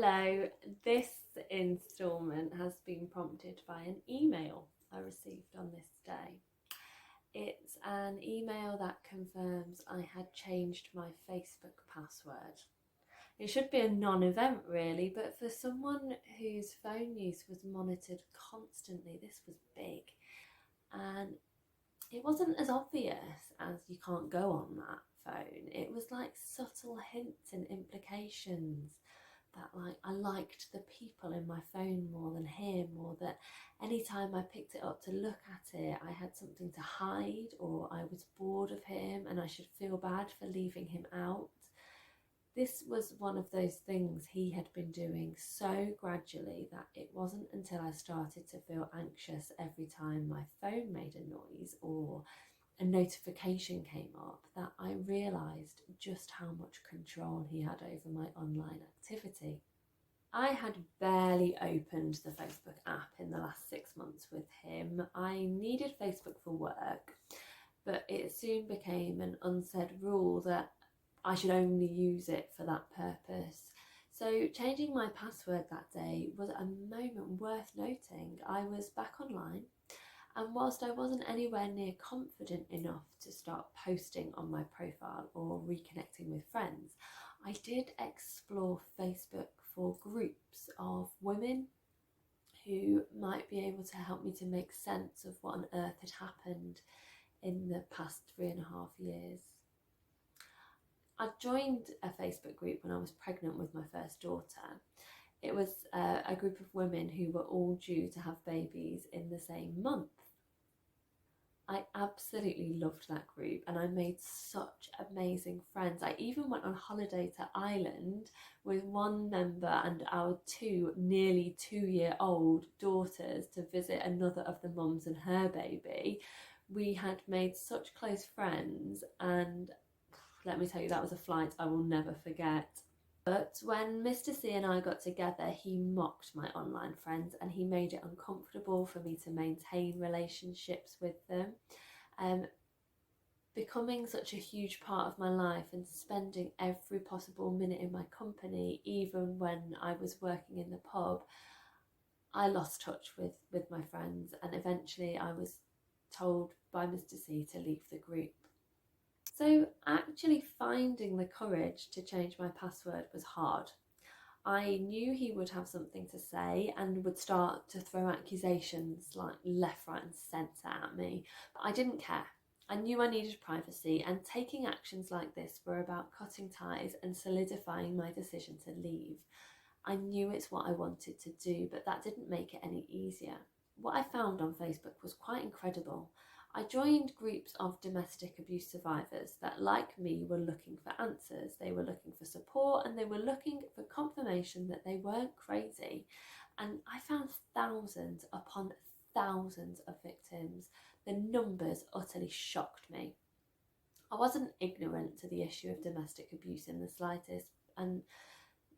Hello, this instalment has been prompted by an email I received on this day. It's an email that confirms I had changed my Facebook password. It should be a non-event really, but for someone whose phone use was monitored constantly, this was big. And it wasn't as obvious as you can't go on that phone. It was like subtle hints and implications that I liked the people in my phone more than him, or that anytime I picked it up to look at it I had something to hide, or I was bored of him and I should feel bad for leaving him out. This was one of those things he had been doing so gradually that it wasn't until I started to feel anxious every time my phone made a noise or a notification came up that I realised just how much control he had over my online activity. I had barely opened the Facebook app in the last 6 months with him. I needed Facebook for work, but it soon became an unsaid rule that I should only use it for that purpose. So changing my password that day was a moment worth noting. I was back online, and whilst I wasn't anywhere near confident enough to start posting on my profile or reconnecting with friends, I did explore Facebook for groups of women who might be able to help me to make sense of what on earth had happened in the past 3.5 years. I joined a Facebook group when I was pregnant with my first daughter. It was a group of women who were all due to have babies in the same month. I absolutely loved that group and I made such amazing friends. I even went on holiday to Ireland with one member and our two nearly 2-year-old daughters to visit another of the mums and her baby. We had made such close friends, and let me tell you, that was a flight I will never forget. But when Mr. C and I got together, he mocked my online friends and he made it uncomfortable for me to maintain relationships with them. Becoming such a huge part of my life and spending every possible minute in my company, even when I was working in the pub, I lost touch with my friends, and eventually I was told by Mr. C to leave the group. So actually finding the courage to change my password was hard. I knew he would have something to say and would start to throw accusations like left, right and centre at me, but I didn't care. I knew I needed privacy, and taking actions like this were about cutting ties and solidifying my decision to leave. I knew it's what I wanted to do, but that didn't make it any easier. What I found on Facebook was quite incredible. I joined groups of domestic abuse survivors that, like me, were looking for answers. They were looking for support and they were looking for confirmation that they weren't crazy. And I found thousands upon thousands of victims. The numbers utterly shocked me. I wasn't ignorant to the issue of domestic abuse in the slightest, and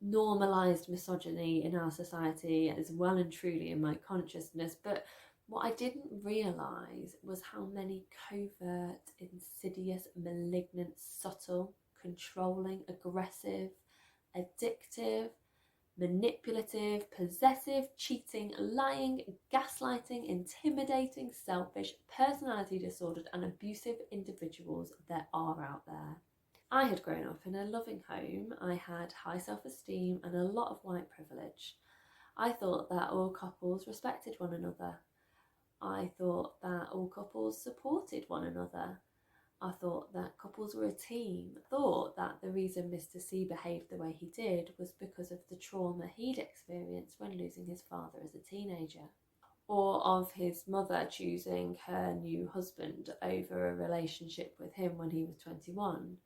normalised misogyny in our society is well and truly in my consciousness, but what I didn't realise was how many covert, insidious, malignant, subtle, controlling, aggressive, addictive, manipulative, possessive, cheating, lying, gaslighting, intimidating, selfish, personality disordered and abusive individuals there are out there. I had grown up in a loving home. I had high self-esteem and a lot of white privilege. I thought that all couples respected one another. I thought that all couples supported one another. I thought that couples were a team. I thought that the reason Mr. C behaved the way he did was because of the trauma he'd experienced when losing his father as a teenager, or of his mother choosing her new husband over a relationship with him when he was 21.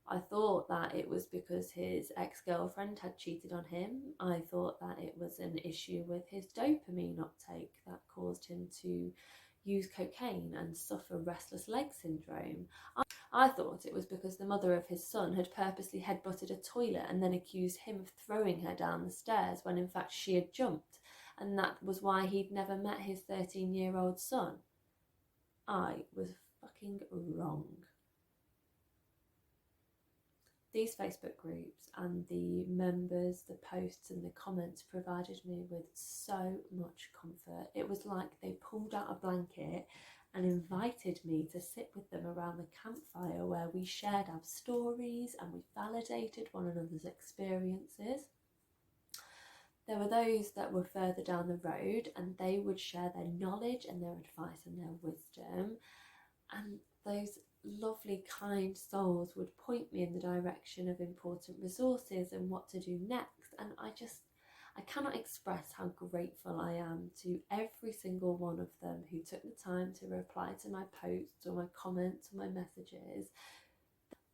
I thought that it was because his ex-girlfriend had cheated on him. I thought that it was an issue with his dopamine uptake that caused him to use cocaine and suffer restless leg syndrome. I thought it was because the mother of his son had purposely headbutted a toilet and then accused him of throwing her down the stairs when in fact she had jumped, and that was why he'd never met his 13-year-old son. I was fucking wrong. These Facebook groups and the members, the posts and the comments provided me with so much comfort. It was like they pulled out a blanket and invited me to sit with them around the campfire, where we shared our stories and we validated one another's experiences. There were those that were further down the road, and they would share their knowledge and their advice and their wisdom. And those lovely, kind souls would point me in the direction of important resources and what to do next. And I cannot express how grateful I am to every single one of them who took the time to reply to my posts or my comments or my messages.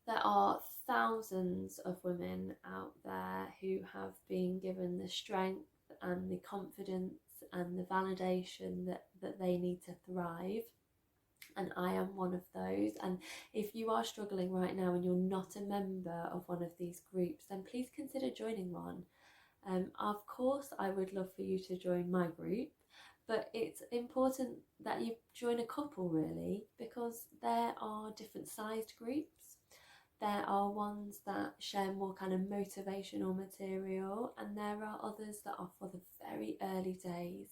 There are thousands of women out there who have been given the strength and the confidence and the validation that they need to thrive. And I am one of those. And if you are struggling right now and you're not a member of one of these groups, then please consider joining one. Of course, I would love for you to join my group, but it's important that you join a couple, really, because there are different sized groups. There are ones that share more kind of motivational material, and there are others that are for the very early days.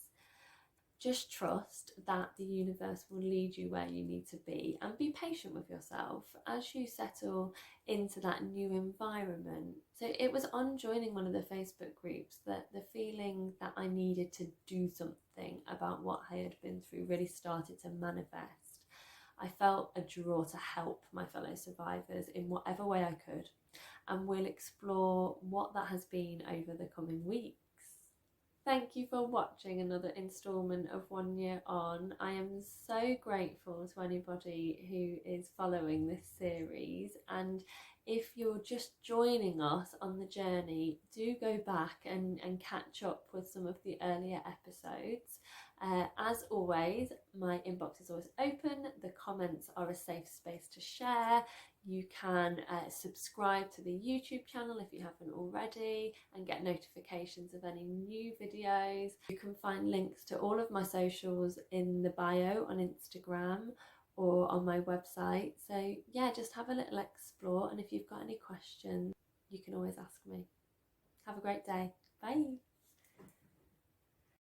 Just trust that the universe will lead you where you need to be, and be patient with yourself as you settle into that new environment. So it was on joining one of the Facebook groups that the feeling that I needed to do something about what I had been through really started to manifest. I felt a draw to help my fellow survivors in whatever way I could, and we'll explore what that has been over the coming weeks. Thank you for watching another instalment of 1 Year On. I am so grateful to anybody who is following this series, and if you're just joining us on the journey, do go back and catch up with some of the earlier episodes. As always, my inbox is always open. The comments are a safe space to share. You can subscribe to the YouTube channel if you haven't already, and get notifications of any new videos. You can find links to all of my socials in the bio on Instagram or on my website. So yeah, just have a little explore, and if you've got any questions, you can always ask me. Have a great day. Bye.